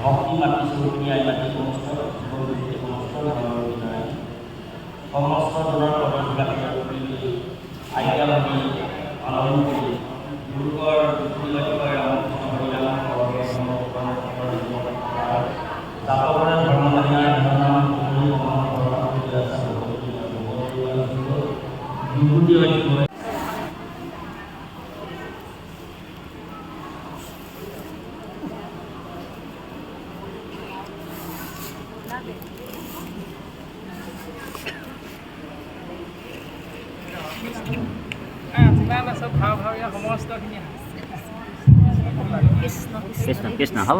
ভক্তি মাতি চৌধুৰীয়াই মাতি সমস্ত জীৱনজ্যোতি সমস্ত ধৰ্মৰ বিনয় সমস্ত জনৰ পদবিকাশী আজ্ঞা ভাবি পালন কৰি দুৰ্গৰ দুৰ্গতিকৈ ৰামকৃষ্ণ হৰিনাম জাতকৰে ধৰ্মমানিয়াৰ ধৰ্মনাম বিভূতি কৃষ্ণ কৃষ্ণ হ'ব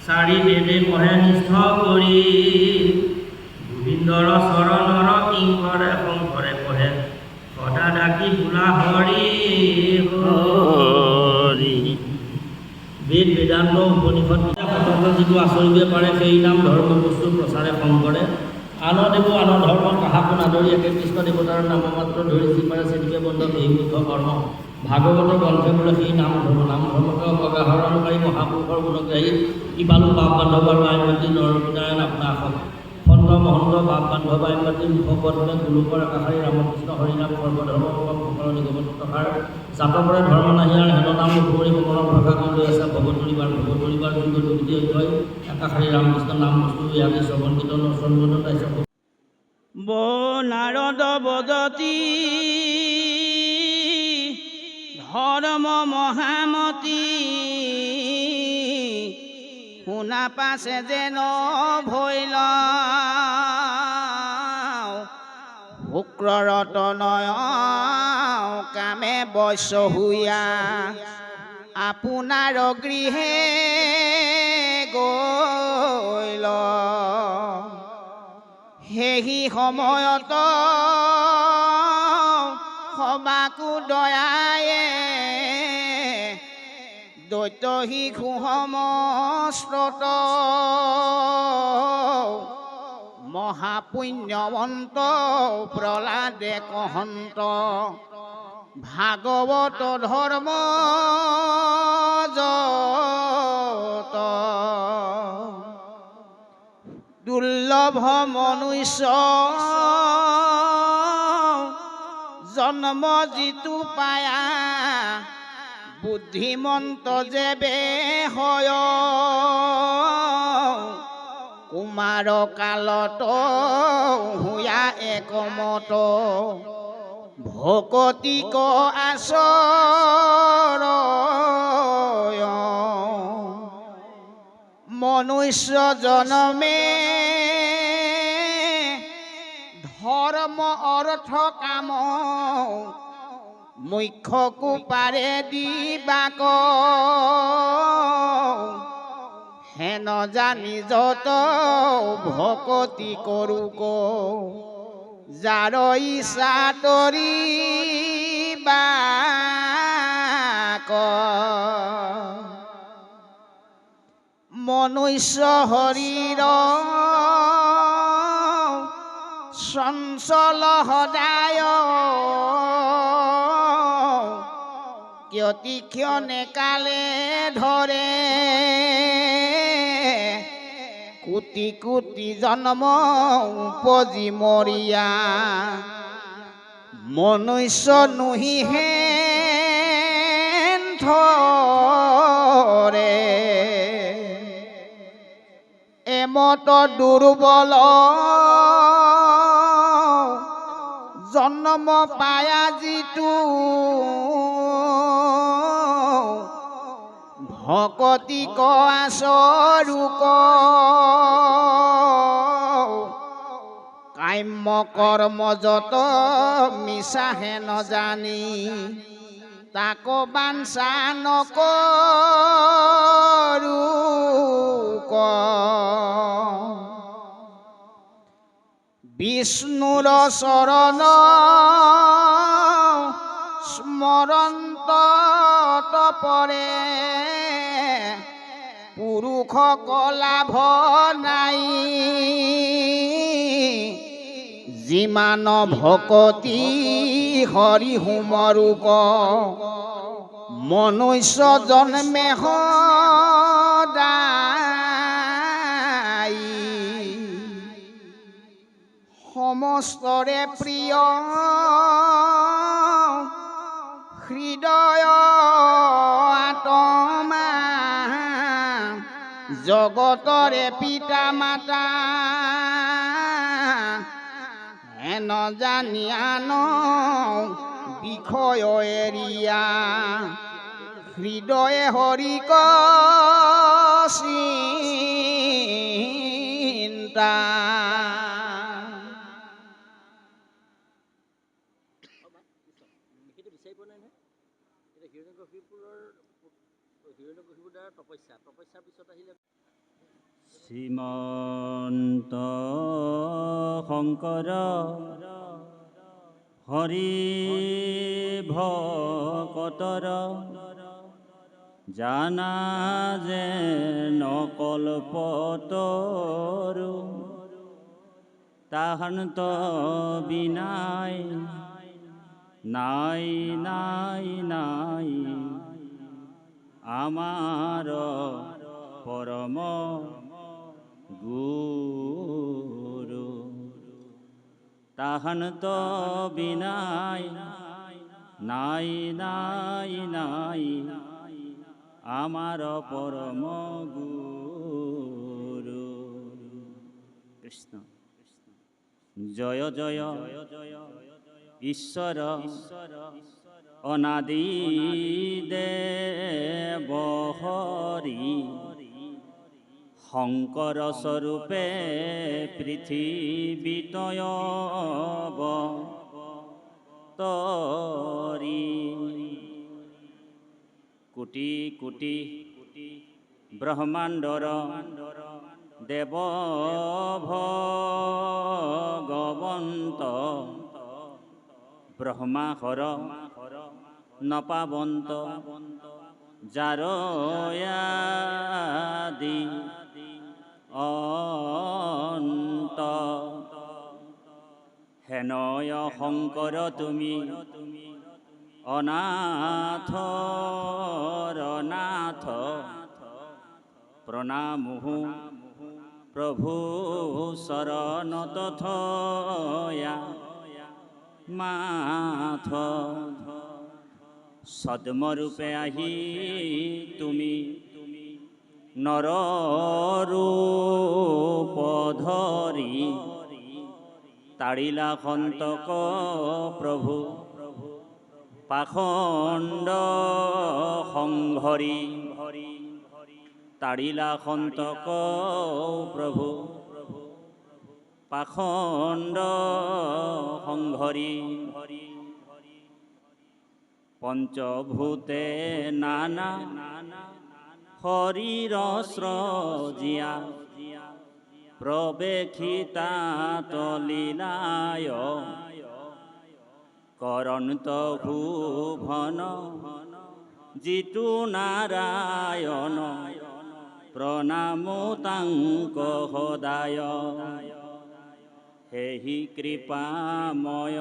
চাৰি বেদে পঢ়ে নিষ্ঠ কৰি গোবিন্দৰ চৰণৰ কিংকৰে শংকৰে পঢ়ে সদা ডাকি বোলা হৰি হৰি। বেদ বেদান্ত উপনিষদ যিটো আচৰিব পাৰে সেই নাম ধৰ্ম বস্তু প্ৰচাৰে শংকৰে আনদেৱ আন ধৰ্ম কাহাকো নাদৰি একে কৃষ্ণ দেৱতাৰ নাম মাত্ৰ ধৰি যি পাৰে সেদিকে বন্ধ এই মুখ্য কৰ্ম ভাগৱতৰ গ্ৰন্থে বোলে সেই নাম ধৰ্মকে অপগাহৰণকাৰী মহাপুৰুষৰ গুণগ্ৰাহী ইবালু বাপ বান্ধৱ আৰু আইনমাতী নৰনাৰায়ণ আপোনাৰ সন্ত মহন্ত বাপ বান্ধৱ আইনমাতী মুখপদে গুৰুকৰ আকাশাৰী ৰামকৃষ্ণ হৰিনাম সৰ্বধৰ্ম সকল নিগমত প্ৰসাৰ জাতকৰে ধৰ্ম নাহিয়াৰ হেননাম মুখৰি ভ্ৰমণৰ প্ৰকাশ লৈ আছে ভগতৰিবাৰ যুগ দুৰ্গতি অধ্যয় আকাশাৰী ৰামকৃষ্ণ নাম বস্তু ইয়াতে শ্ৰৱণ কীৰ্তন শ্ৰৱণ তাৰপিছত নাৰদ বদতি ধৰ্ম মহামতী শুনা পাছে যেন ভৈল শুক্ৰৰতনয় কামে বৈশ্য হুয়া আপোনাৰ গৃহে গৈল সেই সময়ত সবাকো দয়ায়ে দৈত্য শিশু সমস্ত মহাপুণ্যৱন্ত প্ৰহ্লাদে কহন্ত ভাগৱত ধৰ্ম যত দুৰ্লভ মনুষ্য জন্ম যিটো পায়া বুদ্ধিমন্ত যেবে হয় কুমাৰ কালত হুয়া একমত ভকতিক আশ্ৰয় মনুষ্য জনমে ধৰ্ম অৰ্থ কাম মুখ্যকো পাৰে দিবাক হেন জানি যত ভকতি কৰোক যাৰ ইচ্ছা তৰিবাক মনুষ্য শৰীৰ চঞ্চল সদায় কিয়তি ক্ষণে কালে ধৰে কোটি কোটি জন্ম উপজি মৰিয়া মনুষ্য নুহি হেন ধৰে এমত দুৰ্বল জন্ম পায়া যিটো ভকতি আচৰুক কাম্য কৰ্ম যত মিছাহে নজানি তাক বাঞ্ছা নকৰুক বিষ্ণুৰ চৰণ স্মৰন্ত তপৰে পুৰুষ লাভ নাই যিমান ভকতি হৰি হুমৰুক মনুষ্য জন্মে সদায় সমস্তৰে প্ৰিয় হৃদয় আত্মা জগতৰে পিতা মাতা হেন জানি আন বিষয় এৰিয়া হৃদয়ে হৰিক চিন্তা শ্ৰীমন্ত শংকৰ হৰি ভকতৰ জানা যে নকল্পতৰু তাহান্ত বিনাই নাই নাই নাই আমাৰ পৰম গুৰু তাহান্ত বিনাই নাই নাই নাই আমাৰ পৰম গুৰু কৃষ্ণ জয় জয় ঈশ্বৰ অনাদি দেৱ হৰি শংকৰ স্বৰূপে পৃথিৱীতয় তৰি কোটি কোটি ব্ৰহ্মাণ্ডৰ দেৱ ভগৱন্ত ব্ৰহ্মাহৰ নপাবন্ত যাৰ আদি অন্ত হেনয় শংকৰ তুমি অনাথৰ নাথ প্ৰণামো প্ৰভু চৰণত থয়া মাথ সদ্মৰূপে আহি তুমি নৰৰূপ ধৰি তাৰিলা সন্তক প্ৰভু পাখণ্ড সংহৰি তাৰিলা সন্তক প্ৰভু পাখণ্ড সংহৰি পঞ্চভূতে নানা শৰীৰ স্ৰজিয়া প্ৰৱেশিতা তলীলায় কৰন্ত ভুৱন যিটো নাৰায়ণ প্ৰণামো তাংক সদায় হেহি কৃপাময়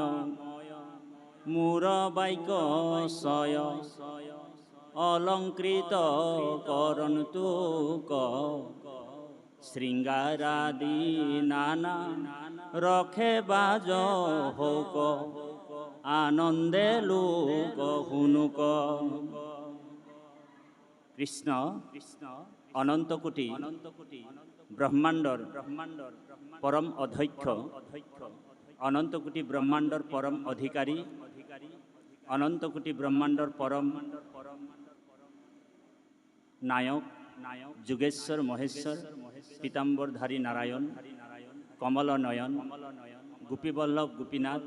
মূৰ বাক্যচয় অলংকৃত কৰন্তোক শৃংগাৰাদি নানা ৰখে বাজ হৌক আনন্দে লোক শুনুক। কৃষ্ণ অনন্ত কোটি ব্ৰহ্মাণ্ডৰ পৰম অধ্যক্ষ, অনন্ত কোটি ব্ৰহ্মাণ্ডৰ পৰম অধিকাৰী, অনন্ত কোটি ব্ৰহ্মাণ্ডৰ পৰম নায়ক যোগেশ্বৰ মহেশ্বৰ পীতাম্বৰধাৰী নাৰায়ণ কমল নয়ন গোপীবল্লভ গোপীনাথ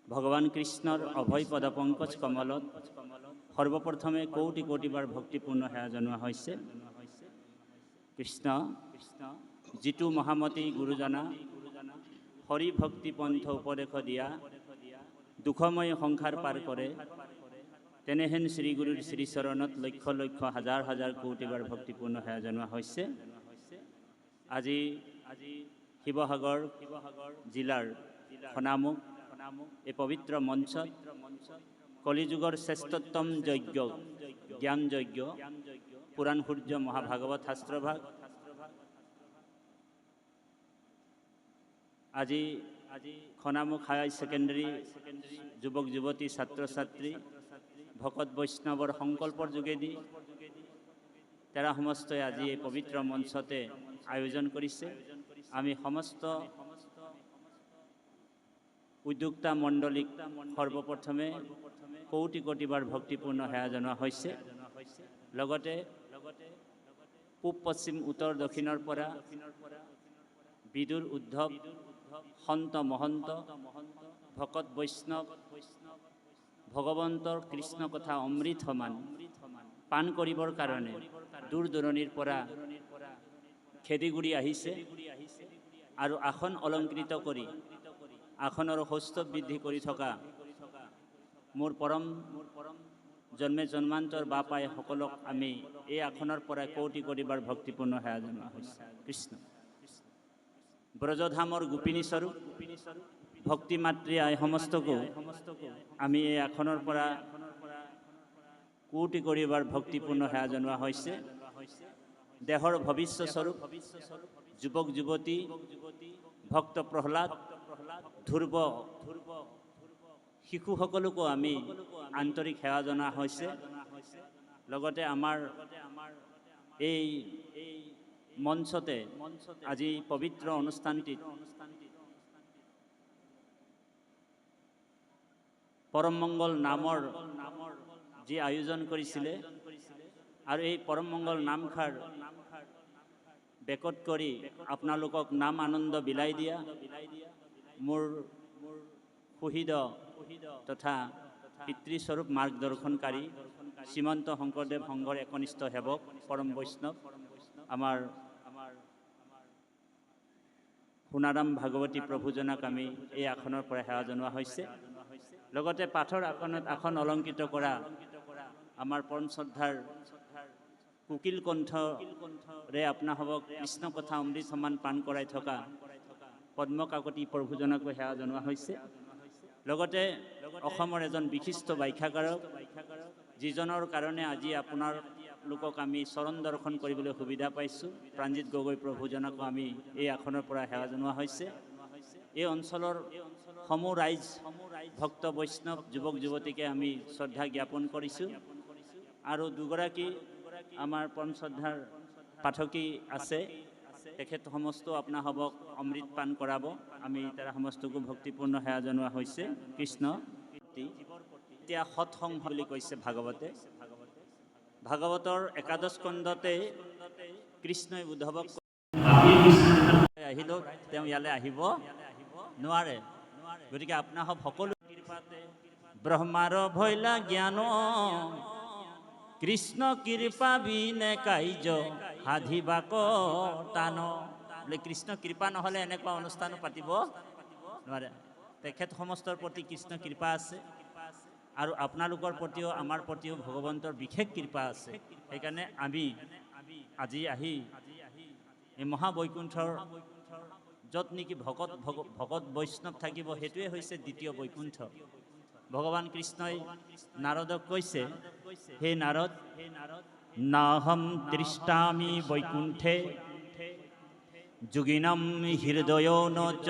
ভগৱান কৃষ্ণৰ অভয় পদ পংকজ কমলত সৰ্বপ্ৰথমে কোটি কোটিবাৰ ভক্তিপূৰ্ণ সেৱা জনোৱা হৈছে। কৃষ্ণ যিটো মহামতী গুৰুজনা হৰি ভক্তি পন্থ উপদেশ দিয়া দুখময় সংসাৰ পাৰ কৰে, তেনেহেন শ্ৰীগুৰুৰ শ্ৰীচৰণত লক্ষ লক্ষ হাজাৰ হাজাৰ কোটিবাৰ ভক্তিপূৰ্ণ সেৱা জনোৱা হৈছে। আজি শিৱসাগৰ জিলাৰ খনামুখ এই পবিত্ৰ মঞ্চত কলিযুগৰ শ্ৰেষ্ঠতম যজ্ঞ জ্ঞান যজ্ঞ পুৰাণ সূৰ্য মহাভাগৱত শাস্ত্ৰভাগ আজি খনামুখ হায়াৰ ছেকেণ্ডেৰী যুৱক যুৱতী ছাত্ৰ ছাত্ৰী ভকত বৈষ্ণৱৰ সংকল্পৰ যোগেদি তেৰা সমস্তই আজি এই পবিত্ৰ মঞ্চতে আয়োজন কৰিছে। আমি সমস্ত উদ্যোক্তা মণ্ডলীক সৰ্বপ্ৰথমে কোটি কোটিবাৰ ভক্তিপূৰ্ণ সেৱা জনোৱা হৈছে। লগতে পূব পশ্চিম উত্তৰ দক্ষিণৰ পৰা বিদুৰ উদ্ধৱ সন্ত মহন্ত ভকত বৈষ্ণৱ ভগৱন্তৰ কৃষ্ণ কথা অমৃত সমান পান কৰিবৰ কাৰণে দূৰ দূৰণিৰ পৰা খেদিগুৰি আহিছে আৰু আসন অলংকৃত কৰি আসনৰ সৌষ্ঠৱ বৃদ্ধি কৰি থকা মোৰ পৰম জন্মে জন্মান্তৰ বাপাই সকলক আমি এই আসনৰ পৰা কোটি কোটিবাৰ ভক্তিপূৰ্ণ সেৱা জনোৱা হৈছে। কৃষ্ণ ব্ৰজধামৰ গোপিনী স্বৰূপ ভক্তি মাতৃ আই সমস্তকো আমি এই আসনৰ পৰা কোটি কোটিবাৰ ভক্তিপূৰ্ণ সেৱা জনোৱা হৈছে। দেহৰ ভৱিষ্য স্বৰূপ যুৱক যুৱতী ভক্ত প্ৰহ্লাদ ধ্ৰুৱ শিশুসকলকো আমি আন্তৰিক সেৱা জনোৱা হৈছে। লগতে আমাৰ এই মঞ্চতে আজি পবিত্ৰ অনুষ্ঠানটিত পৰম মংগল নামৰ যি আয়োজন কৰিছিলে আৰু এই পৰম মংগল নামষাৰ বেকত কৰি আপোনালোকক নাম আনন্দ বিলাই দিয়া মোৰ সুহৃদ তথা পিতৃস্বৰূপ মাৰ্গদৰ্শনকাৰী শ্ৰীমন্ত শংকৰদেৱ সংঘৰ একনিষ্ঠ সেৱক পৰম বৈষ্ণৱ আমাৰ সোণাৰাম ভাগৱতী প্ৰভুজনাক আমি এই আসনৰ পৰা সেৱা জনোৱা হৈছে। লগতে পাঠৰ আসন অলংকৃত কৰা আমাৰ পৰম শ্ৰদ্ধাৰ কুকিল কণ্ঠৰে আপোনাসৱক কৃষ্ণ কথা অমৃত সমান পান কৰাই থকা পদ্ম কাকতি প্ৰভুজনকো সেৱা জনোৱা হৈছে। লগতে অসমৰ এজন বিশিষ্ট ব্যাখ্যাকাৰক যিজনৰ কাৰণে আজি আপোনালোকক আমি চৰণ দৰ্শন কৰিবলৈ সুবিধা পাইছোঁ, প্ৰাণজিৎ গগৈ প্ৰভুজনকো আমি এই আসনৰ পৰা সেৱা জনোৱা হৈছে। এই অঞ্চলৰ সমূহ ৰাইজ ভক্ত বৈষ্ণৱ যুৱক যুৱতীকে আমি শ্ৰদ্ধা জ্ঞাপন কৰিছোঁ। আৰু দুগৰাকী আমাৰ পৰম শ্ৰদ্ধাৰ পাঠকী আছে, তেখেত সমস্ত আপোনাসৱক অমৃত পান কৰাব। আমি তাৰ সমস্তকো ভক্তিপূৰ্ণ সেৱা জনোৱা হৈছে। কৃষ্ণ এতিয়া সৎসংগ বুলি কৈছে ভাগৱতে। ভাগৱতৰ একাদশ স্কন্ধতে কৃষ্ণই উদ্ধৱক আহিলেও তেওঁ ইয়ালৈ আহিব নোৱাৰে। গতিকে আপোনাসৱ সকলো কৃপাতে ব্রহ্মার ভৈলা জ্ঞান কৃষ্ণ কৃপা বিনে কাইজ সাধিবাক টান। বোলে কৃষ্ণ কৃপা নহ'লে এনেকুৱা অনুষ্ঠান পাতিব নোৱাৰে। তেখেত সমস্তৰ প্ৰতি কৃষ্ণ কৃপা আছে আৰু আপোনালোকৰ প্ৰতিও আমাৰ প্ৰতিও ভগৱন্তৰ বিশেষ কৃপা আছে। সেইকাৰণে আমি আজি আহি এই মহাবৈকুণ্ঠৰ য'ত নেকি ভকত বৈষ্ণৱ থাকিব সেইটোৱে হৈছে দ্বিতীয় বৈকুণ্ঠ। ভগৱান কৃষ্ণই নাৰদক কৈছে, হে নাৰদ, নাহম তৃষ্টামি বৈকুণ্ঠে যোগিনম হৃদয় নচ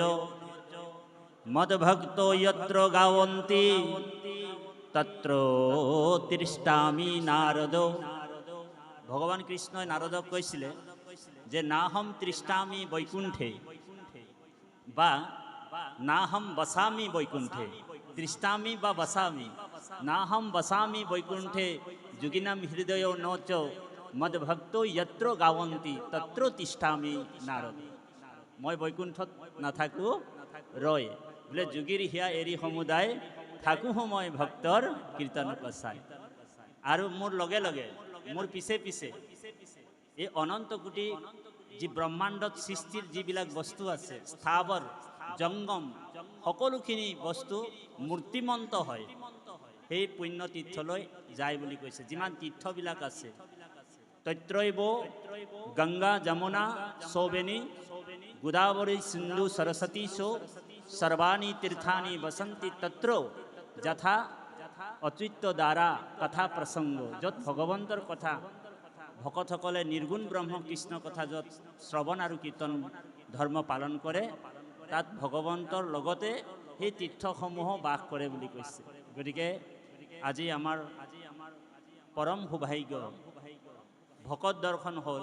মদভক্ত যত্ৰ গাৱন্তি তত্ৰ তৃষ্টামি নাৰদ। ভগৱান কৃষ্ণই নাৰদক কৈছিলে যে নাহম তৃষ্টামি বৈকুণ্ঠে বা নাহম বসামি বৈকুণ্ঠে, তৃষ্টামি বা বসামি, নাহম বসামি বৈকুণ্ঠে যোগিনাম হৃদয় নচ মদভক্ত যত্র গাৱন্তি তত্ৰ তিষ্ঠামি নাৰদ। মই বৈকুণ্ঠত নাথাকোঁ ৰয়, বোলে যোগীৰ হিয়া এৰি সমুদায় থাকোঁ মই ভক্তৰ কীৰ্তন কচাই। আৰু মোৰ লগে লগে মোৰ পিছে পিছে এই অনন্ত কোটি যি ব্ৰহ্মাণ্ডত সৃষ্টিৰ যিবিলাক বস্তু আছে, স্থাৱৰ জংগম সকলোখিনি বস্তু মূৰ্তিমন্ত হয়, সেই পুণ্য তীৰ্থলৈ যায় বুলি কৈছে। যিমান তীৰ্থবিলাক আছে, তত্ৰৈব গংগা যমুনা সৌবেনী গোদাবৰী সিন্ধু সৰস্বতী সো সৰ্বাণি তীर्थানি বসন্তি তত্ৰ যথা অচ্যুত দ্বাৰা কথা প্ৰসংগ। য'ত ভগৱন্তৰ কথা ভকতসকলে নিৰ্গুণ ব্ৰহ্ম কৃষ্ণ কথা য'ত শ্ৰৱণ আৰু কীৰ্তন ধৰ্ম পালন কৰে, তাত ভগৱন্তৰ লগতে সেই তীৰ্থসমূহ বাস কৰে বুলি কৈছে। গতিকে আজি আমাৰ পৰম সৌভাগ্য ভকত দৰ্শন হ'ল,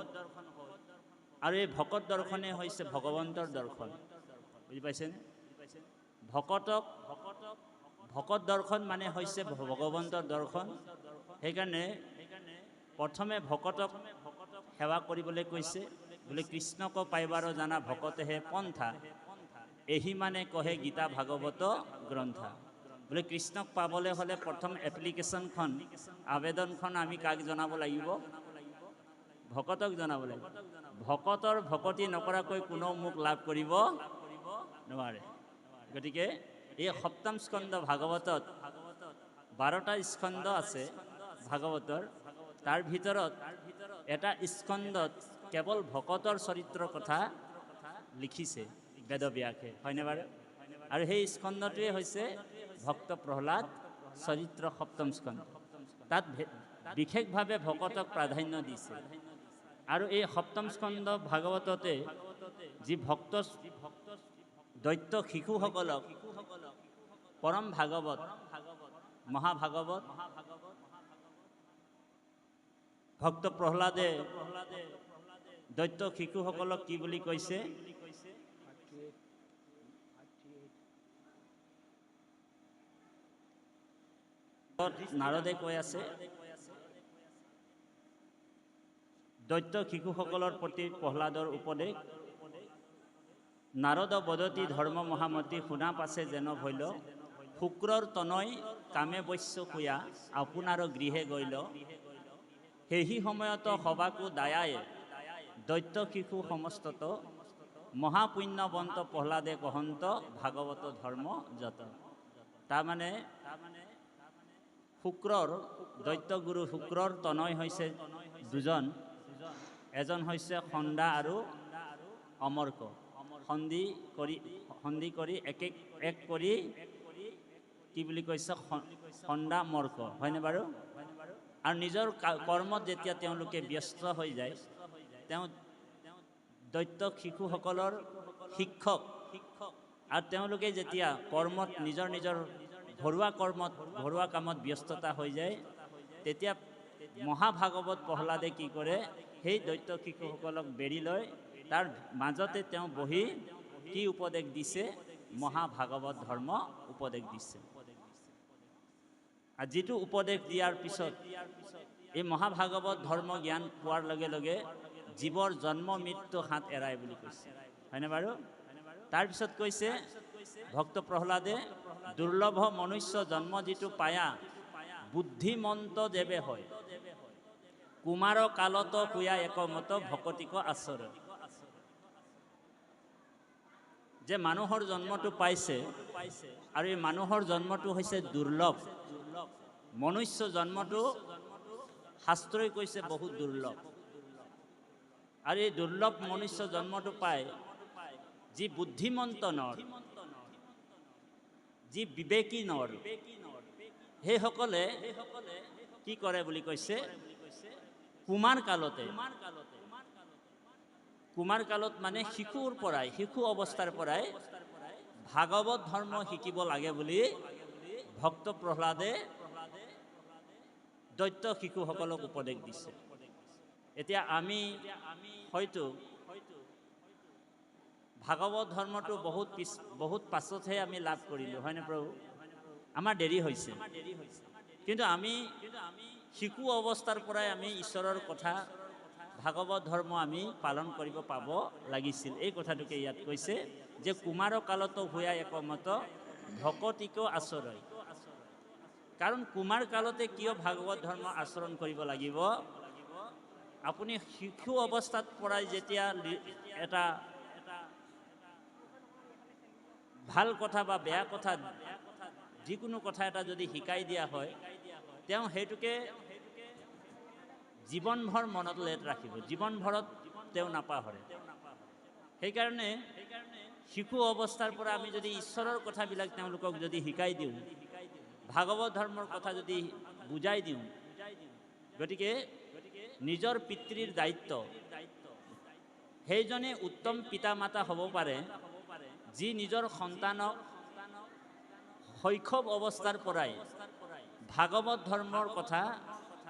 আৰু এই ভকত দৰ্শনে হৈছে ভগৱন্তৰ দৰ্শন। বুজি পাইছেনে? ভকত দৰ্শন মানে হৈছে ভগৱন্তৰ দৰ্শন। সেইকাৰণে প্ৰথমে ভকতক সেৱা কৰিবলৈ কৈছে। বোলে কৃষ্ণক পাইবাৰ জানা ভকতেহে পন্থা, এহি মানে কহে গীতা ভাগৱত গ্ৰন্থা। বোলে কৃষ্ণক পাবলৈ হ'লে প্ৰথম এপ্লিকেশ্যনখন, আবেদনখন আমি কাক জনাব লাগিব? ভকতক জনাব লাগিব। ভকতৰ ভকতি নকৰাকৈ কোনেও মোক লাভ কৰিব নোৱাৰে। গতিকে এই সপ্তম স্কন্ধ ভাগৱতত 12টা স্কন্ধ আছে ভাগৱতৰ। তাৰ ভিতৰত এটা স্কন্ধত কেৱল ভকতৰ চৰিত্ৰৰ কথা লিখিছে বেদব্যাসে, হয়নে বাৰু? আৰু সেই স্কন্ধটোৱে হৈছে ভক্ত প্ৰহ্লাদ চৰিত্ৰ সপ্তম স্কন্ধ। তাত বিশেষভাৱে ভকতক প্ৰাধান্য দিছে। আৰু এই সপ্তম স্কন্ধ ভাগৱততে যি ভক্ত দৈত্য শিশুসকলক পৰম ভাগৱত মহাভাগৱত ভক্ত প্ৰহ্লাদে দৈত্য শিশুসকলক কি বুলি কৈছে? নাৰদে কৈ আছে, দৈত্য শিশুসকলৰ প্ৰতি প্ৰহ্লাদৰ উপদেশ। নাৰদ বদতি ধৰ্ম মহামতি শুনা পাছে যেন ভৈল, শুক্ৰৰ তনয় কামে বৈশ্য শুয়া আপোনাৰ গৃহে গৈল। সেই সময়ত সবাকো দায়ায়ে দৈত্য শিশু সমস্তত, মহাপুণ্যবন্ত প্ৰহ্লাদে কহন্ত ভাগৱত ধৰ্ম যত। তাৰমানে শুক্ৰৰ দৈত্যগুৰু শুক্ৰৰ তনয় হৈছে দুজন, এজন হৈছে খণ্ডা আৰু অমৰ্ক। সন্ধি কৰি এক কৰি কি বুলি কৈছে? খণ্ডা মৰ্ক, হয়নে বাৰু? আৰু নিজৰ কৰ্মত যেতিয়া তেওঁলোকে ব্যস্ত হৈ যায়, তেওঁ দৈত্য শিশুসকলৰ শিক্ষক, আৰু তেওঁলোকে যেতিয়া কৰ্মত নিজৰ ঘৰুৱা কামত ব্যস্ততা হৈ যায়, তেতিয়া মহাভাগৱত প্ৰহ্লাদে কি কৰে? সেই দৈত্য শিশুসকলক বেৰি লয়, তাৰ মাজতে তেওঁ বহি কি উপদেশ দিছে? মহাভাগৱত ধৰ্ম উপদেশ দিছে। আৰু যিটো উপদেশ দিয়াৰ পিছত এই মহাভাগৱত ধৰ্ম জ্ঞান পোৱাৰ লগে লগে জীৱৰ জন্ম মৃত্যু হাত এৰাই বুলি কৈছে, হয়নে বাৰু? তাৰপিছত কৈছে ভক্ত প্ৰহ্লাদে দুৰ্লভ মনুষ্য জন্ম যিটো পায়া বুদ্ধিমন্ত দেৱে হয় কুমাৰ কালত কুয়া একমত ভকতিক আশ্ৰয় যে মানুহৰ জন্মটো পাইছে আৰু এই মানুহৰ জন্মটো হৈছে দুৰ্লভ মনুষ্য জন্মটো শাস্ত্ৰই কৈছে বহুত দুৰ্লভ আৰু এই দুৰ্লভ মনুষ্য জন্মটো পায় যি বুদ্ধিমন্ত নৰ যি বিবেকী নৰ সেইসকলে কি কৰে বুলি কৈছে কুমাৰ কালত মানে শিশু অৱস্থাৰ পৰাই ভাগৱত ধৰ্ম শিকিব লাগে বুলি ভক্ত প্ৰহ্লাদে দৈত্য শিশুসকলক উপদেশ দিছে এতিয়া আমি হয়তো ভাগৱত ধৰ্মটো বহুত পাছতহে আমি লাভ কৰিলোঁ হয়নে প্ৰভু আমাৰ দেৰি হৈছে কিন্তু আমি শিশু অৱস্থাৰ পৰাই আমি ঈশ্বৰৰ কথা ভাগৱত ধৰ্ম আমি পালন কৰিব পাব লাগিছিল এই কথাটোকে ইয়াত কৈছে যে কুমাৰ কালত হোৱা একমত ভকতিক আশ্ৰয় কাৰণ কুমাৰ কালতে কিয় ভাগৱত ধৰ্ম আচৰণ কৰিব লাগিব আপুনি শিশু অৱস্থাত পৰাই যেতিয়া এটা ভাল কথা বা বেয়া কথা যিকোনো কথা এটা যদি শিকাই দিয়া হয় তেওঁ সেইটোকে জীৱনভৰ মনত ৰাখিব জীৱনভৰত তেওঁ নাপাহৰে সেইকাৰণে শিশু অৱস্থাৰ পৰা আমি যদি ঈশ্বৰৰ কথাবিলাক তেওঁলোকক যদি শিকাই দিওঁ ভাগৱত ধৰ্মৰ কথা যদি বুজাই দিওঁ গতিকে নিজৰ পিতৃৰ দায়িত্ব সেইজনে উত্তম পিতা মাতা হ'ব পাৰে যি নিজৰ সন্তানক শৈশৱ অৱস্থাৰ পৰাই ভাগৱত ধৰ্মৰ কথা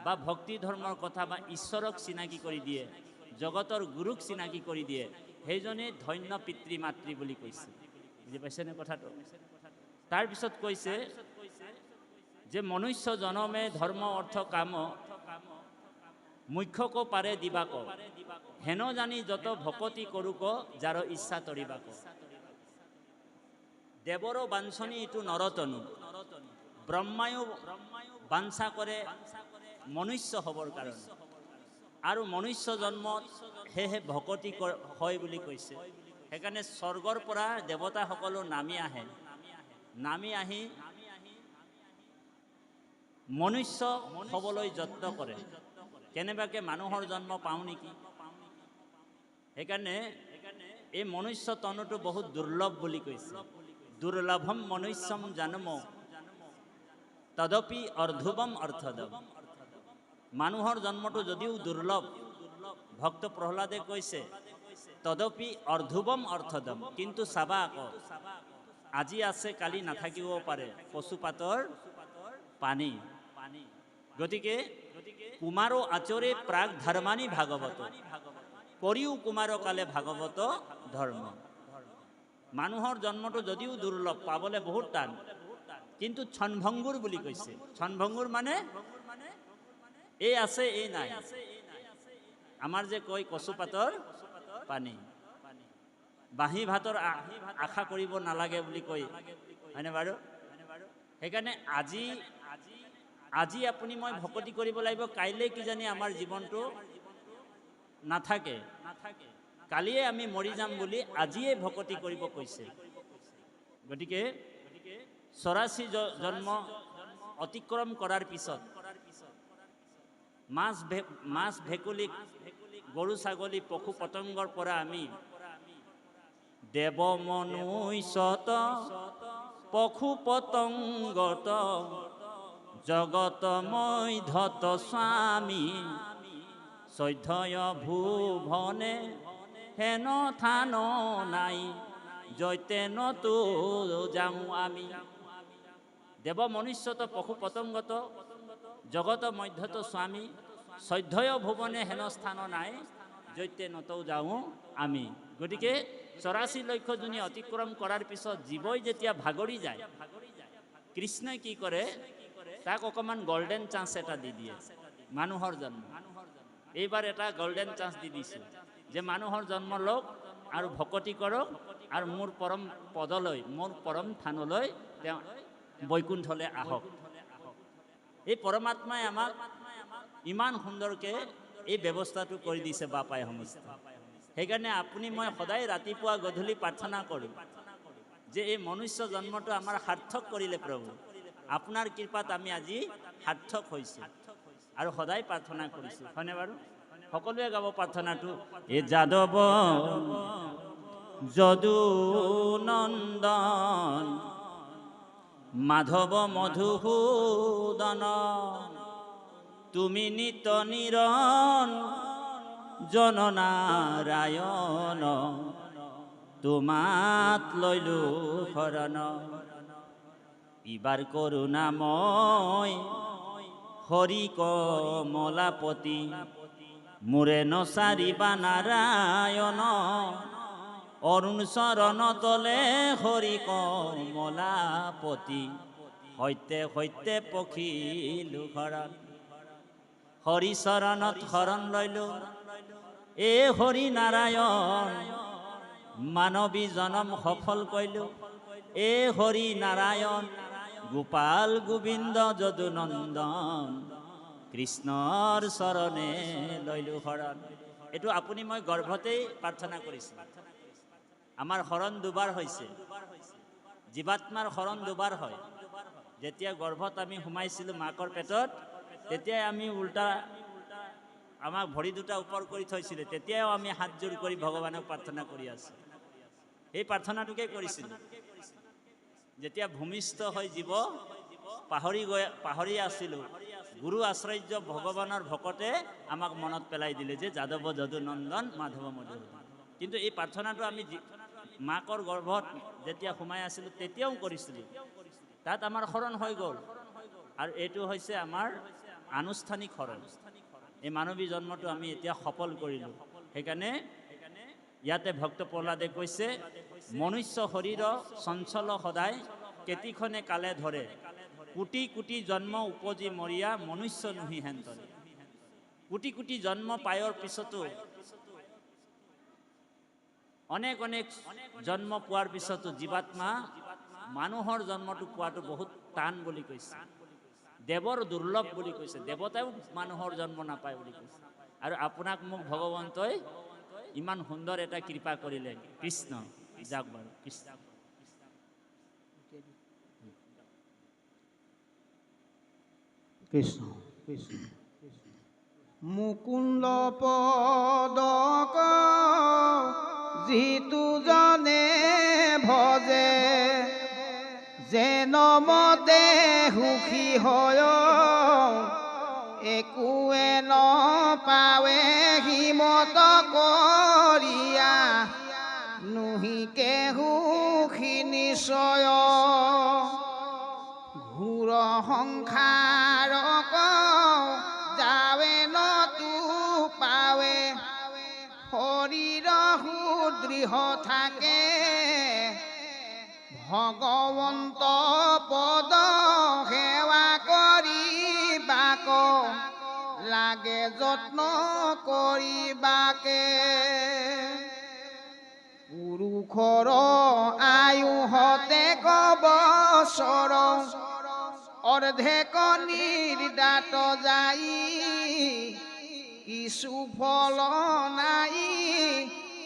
বা ভক্তি ধৰ্মৰ কথা বা ঈশ্বৰক চিনাকি কৰি দিয়ে জগতৰ গুৰুক চিনাকি কৰি দিয়ে সেইজনে ধন্য পিতৃ মাতৃ বুলি কৈছে বুজি পাইছেনে কথাটো তাৰপিছত কৈছে যে মনুষ্য জনমে ধৰ্ম অৰ্থ কাম মুখ্যক পাৰে দিবাক হেন জানি যত ভকতি কৰোক যাৰ ইচ্ছা তৰিবাক দেৱৰো বাঞ্ছনী ইটো নৰতনু ব্ৰহ্মায়ো বাঞ্ছা কৰে মনুষ্য হ'বৰ কাৰণে আৰু মনুষ্য জন্মত সেয়েহে ভকতি হয় বুলি কৈছে সেইকাৰণে স্বৰ্গৰ পৰা দেৱতাসকলো নামি আহি মনুষ্য হ'বলৈ যত্ন কৰে কেনেবাকৈ মানুহৰ জন্ম পাওঁ নেকি সেইকাৰণে এই মনুষ্য তনুটো বহুত দুৰ্লভ বুলি কৈছে দুৰ্লভম মনুষ্যম জন্ম তদপি অৰ্ধুবম অৰ্থদম মানুহৰ জন্মটো যদিও দুৰ্লভ ভক্ত প্ৰহ্লাদে কৈছে তদপি অৰ্ধুবম অৰ্থদম কিন্তু চাবা আকৌ আজি আছে কালি নাথাকিব পাৰে পশুপাতৰ পানী গতিকে কুমাৰো আচৰে প্ৰাগ ধৰ্মানী ভাগৱত কৰিও কুমাৰ কালে ভাগৱত ধৰ্ম মানুহৰ জন্মটো যদিও দুৰ্লভ পাবলৈ বহুত টান কিন্তু ক্ষণভংগুৰ বুলি কৈছে ক্ষণভংগুৰ মানে এই আছে এই নাই আমাৰ যে কয় কচুপাতৰ পানী বাঁহী ভাতৰ আশা কৰিব নালাগে বুলি কয় হয়নে বাৰু সেইকাৰণে আজি আপুনি মই ভকতি কৰিব লাগিব কাইলৈ কিজানি আমাৰ জীৱনটো নাথাকে কালিয়ে আমি মৰি যাম বুলি আজিয়ে ভকতি কৰিব কৈছে গতিকে 84 জন্ম অতিক্ৰম কৰাৰ পিছত মাছ ভেকুলী গৰু ছাগলী পশু পতংগৰ পৰা আমি দেৱ মনুষ্যত পশু পতংগত জগতময় ধত স্বামী চৈধ্যয় ভুৱনে হেন থান নাই জৈতেনতো যাওঁ আমি দেৱ মনুষ্যত পশু পতংগত জগত মধ্যত স্বামী চৈধ্যয় ভুৱনে হেন স্থান নাই জৈতেনতো যাওঁ আমি গতিকে 84 লক্ষ যোনি অতিক্ৰম কৰাৰ পিছত জীৱই যেতিয়া ভাগৰি যায় কৃষ্ণই কি কৰে তাক অকণমান গোল্ডেন চান্স এটা দি দিয়ে মানুহৰ জন্ম এইবাৰ এটা গোল্ডেন চান্স দি দিছোঁ যে মানুহৰ জন্ম লওক আৰু ভকতি কৰক আৰু মোৰ পৰম পদলৈ মোৰ পৰম থানলৈ তেওঁ বৈকুণ্ঠলৈ আহক। এই পৰমাত্মাই আমাক ইমান সুন্দৰকৈ এই ব্যৱস্থাটো কৰি দিছে বাপাই সমস্ত। সেইকাৰণে আপুনি মই সদায় ৰাতিপুৱা গধূলি প্ৰাৰ্থনা কৰোঁ যে এই মনুষ্য জন্মটো আমাৰ সাৰ্থক কৰিলে প্ৰভু, আপোনাৰ কৃপাত আমি আজি সাৰ্থক হৈছোঁ আৰু সদায় প্ৰাৰ্থনা কৰিছোঁ, হয়নে বাৰু? সকলোৱে গাব প্ৰাৰ্থনাটো। এ যাদৱ যদু নন্দন মাধৱ মধুসূদন তুমি নিত নিৰণ জননাৰায়ণ তোমাত লৈলো শৰণ। ইবাৰ কৰুণাময় হৰি কমলাপতি মোৰে নচাৰিবা নাৰায়ণ অৰুণ চৰণ তলে হৰি কমলাপতি সত্যে সত্যে পখিলু শৰণ। হৰি চৰণত শৰণ লৈলো এ হৰি নাৰায়ণ মানৱী জনম সফল কৰিলো এ হৰি নাৰায়ণ গোপাল গোবিন্দ যদু নন্দন কৃষ্ণৰ চৰণে লৈলো শৰণ। এইটো আপুনি মই গৰ্ভতেই প্ৰাৰ্থনা কৰিছোঁ। আমাৰ শৰণ দুবাৰ হৈছে, জীৱাত্মাৰ শৰণ দুবাৰ হয়। যেতিয়া গৰ্ভত আমি সোমাইছিলোঁ মাকৰ পেটত, তেতিয়াই আমি উল্টা আমাক ভৰি দুটা ওপৰ কৰি থৈছিলে, তেতিয়াও আমি হাতযোৰ কৰি ভগৱানক প্ৰাৰ্থনা কৰি আছোঁ। এই প্ৰাৰ্থনাটোকে কৰিছিলোঁ। যেতিয়া ভূমিষ্ঠ হৈ জীৱ পাহৰি আছিলোঁ, গুৰু আশ্ৰৰ্য ভগৱানৰ ভকতে আমাক মনত পেলাই দিলে যে যাদৱ যদু নন্দন মাধৱ মধুসূদন। কিন্তু এই প্ৰাৰ্থনাটো আমি মাকৰ গৰ্ভত যেতিয়া সোমাই আছিলোঁ তেতিয়াও কৰিছিলোঁ। তাত আমাৰ শৰণ হৈ গ'ল আৰু এইটো হৈছে আমাৰ আনুষ্ঠানিক শৰণ। এই মানৱী জন্মটো আমি এতিয়া সফল কৰিলোঁ। সেইকাৰণে ইয়াতে ভক্ত প্ৰহ্লাদে কৈছে মনুষ্য শৰীৰ চঞ্চল সদায় কেতিখনে কালে ধৰে কোটি কোটি জন্ম উপজি মৰিয়া মনুষ্য নুহি হেন্তৰে। কোটি কোটি জন্ম পায়ৰ পিছতো, অনেক অনেক জন্ম পোৱাৰ পিছতো জীৱাত্মা মানুহৰ জন্মটো পোৱাটো বহুত টান বুলি কৈছে। দেৱৰ দুৰ্লভ বুলি কৈছে, দেৱতাও মানুহৰ জন্ম নাপায় বুলি কৈছে। আৰু আপোনাক মোক ভগৱন্তই ইমান সুন্দৰ এটা কৃপা কৰিলে। কৃষ্ণ যাওক বাৰু, কৃষ্ণ। কৃষ্ণ মুকুন্দ পদক যিটো জনে ভজে যেন মতে সুখী হয় একোৱে নপাৱে হিমত কৰিয়া নুহিকে সুখী নিশ্চয়। ঘূৰ সংসাৰক যাৱে নতু পাৱে শৰীৰ সুদৃঢ় থাকে ভগৱন্ত পদ সেৱা কৰিবাক লাগে যত্ন কৰিবাকে। পুৰুষৰ আয়ুহতে কবছৰ অৰ্ধেক নিৰ্দাত যাই কিছু ফল নাই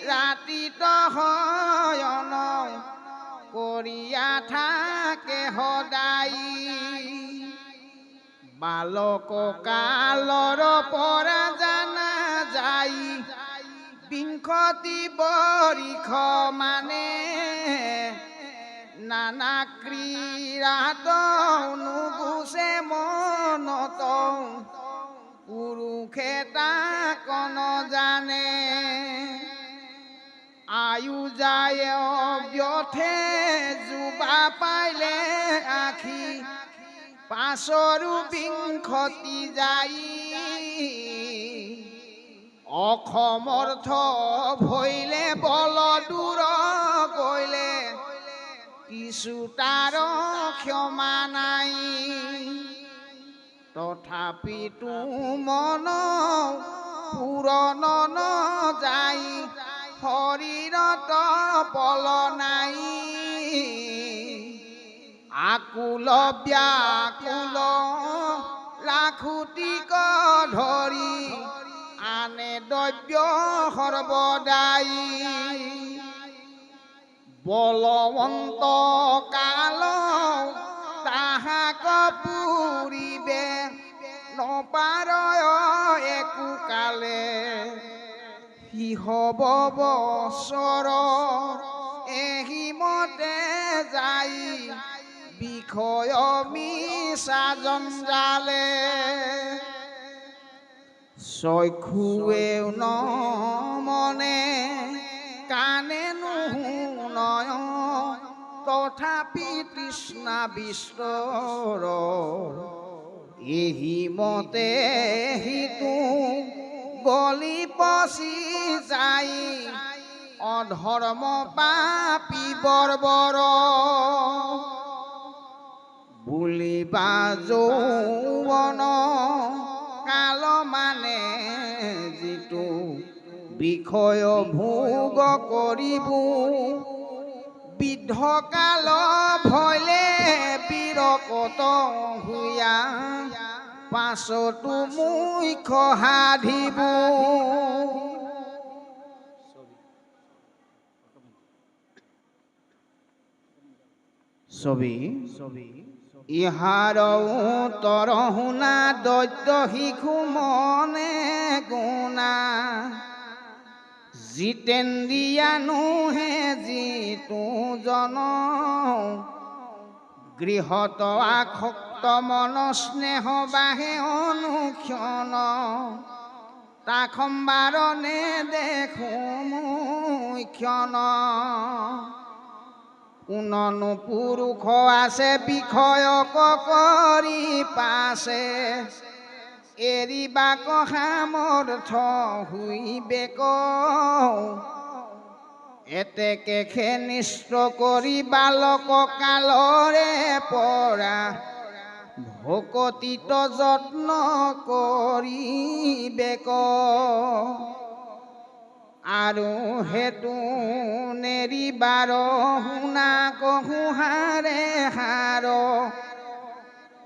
ৰাতিত শয়ন কৰিয়া থাকে সদায়। বালক কালৰ পৰা জানা যাই বিংশতি বৰিষ মানে নানা ক্ৰীড়াত নুগুচে মনত পুৰুষে তাক নজানে। আয়ু যায় ব্যথে যুৱা পাইলে আখি পাছৰো বিংশতি যাই অসমৰ্থ ভৈলে বল দূৰ গৈলে কিছু তাৰ ক্ষমা নাই। তথাপিতো মন পূৰণ নযায় শৰীৰত বল নাই আকুল ব্যাকুল লাখুটিক ধৰি আনে দ্ৰব্য সৰ্বদাই বলৱন্ত কাল তাহাক পুৰিবে নপাৰয় একো কালে সিহব বছৰ এহিমতে যাই বিষয় মিছা জঞ্জালে চক্ষুৱেও ন মনে কাণে নুশুনয় তথাপি তৃষ্ণা বিস্তৰ এহিমতে সিটো গলি পচি যাই অধৰ্ম পাপী বৰ্বৰ বুলিবা যৌৱন কাল মানে যিটো বিষয় ভোগ কৰিব বৃদ্ধ কাল ভয়লে বিৰকত হুয়া পাছতো মুখ্য সাধিব ছবি ইহাৰ উত্তৰ শুনা দৈত্য শিশু মনে গুণা জিতেন্দ্ৰিয়ানুহে যিটো জন গৃহত আসক্ত মন স্নেহ বাহে অনুক্ষণ তাক সম্বাৰণে দেখো মুখ্যন কোননো পুৰুষ আছে বিষয়ক কৰি পাছে এৰিবাক সামৰ্থ হুইবেক এতেকে নিষ্ঠ কৰি বালক কালৰে পৰা ভকতিত যত্ন কৰিবেক আৰু হেতু নেৰিবাৰ শুনা কহুহাৰে হাৰ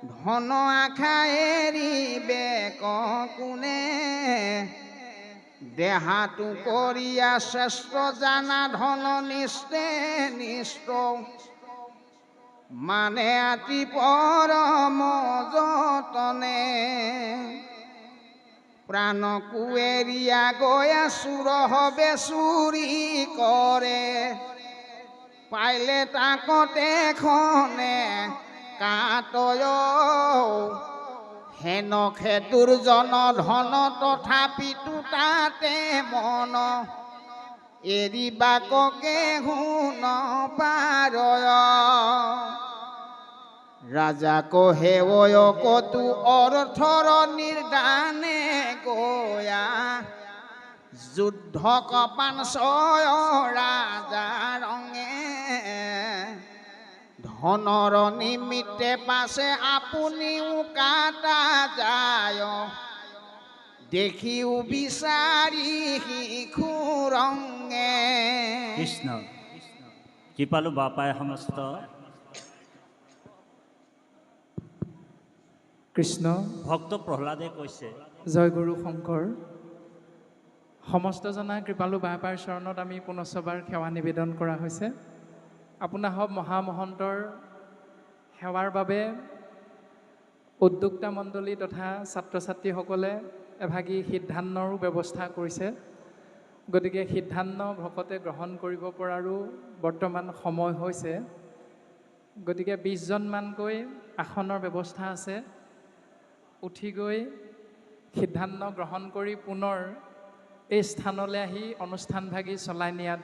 ধন আশা এৰিবেক কোনে দেহাটো কৰিয়া শ্ৰেষ্ঠ জানা ধন নিষ্ঠে নিষ্ঠ মানে আতি পৰম যতনে প্ৰাণকো এৰিয়া গয়া চুৰ হবে চুৰি কৰে পাইলে তাকতে খনে কাটয় হেনখে দুৰ্জন ধন তথাপিতো তাতে মন এৰিবাককে শুন পাৰয় ৰাজাক হেৱয় কতো অৰ্থৰ নিৰ্দানে গয়া যুদ্ধ কপাঞ্চয় ৰাজা ৰঙে ধনৰ নিমিত্তে পাছে আপুনিও কাটা যায় দেখিও বিচাৰি শিশু ৰঙে কৃষ্ণ কৃপালু বাপায় সমস্ত কৃষ্ণ ভক্ত প্ৰহ্লাদে কৈছে জয় গুৰু শংকৰ সমস্ত জনা কৃপালু বাপাৰ চৰণত আমি পুনশ্চবাৰ সেৱা নিবেদন কৰা হৈছে আপোনাৰ সব মহামহন্তৰ সেৱাৰ বাবে উদ্যোক্তা মণ্ডলী তথা ছাত্ৰ ছাত্ৰীসকলে এভাগী সিদ্ধান্নৰো ব্যৱস্থা কৰিছে গতিকে সিদ্ধান্ন ভকতে গ্ৰহণ কৰিব পৰাৰো বৰ্তমান সময় হৈছে গতিকে 20 জনমানকৈ আসনৰ ব্যৱস্থা আছে উঠি গৈ সিদ্ধান্ত গ্ৰহণ কৰি পুনৰ এই স্থানলৈ আহি অনুষ্ঠানভাগী চলাই নিয়াত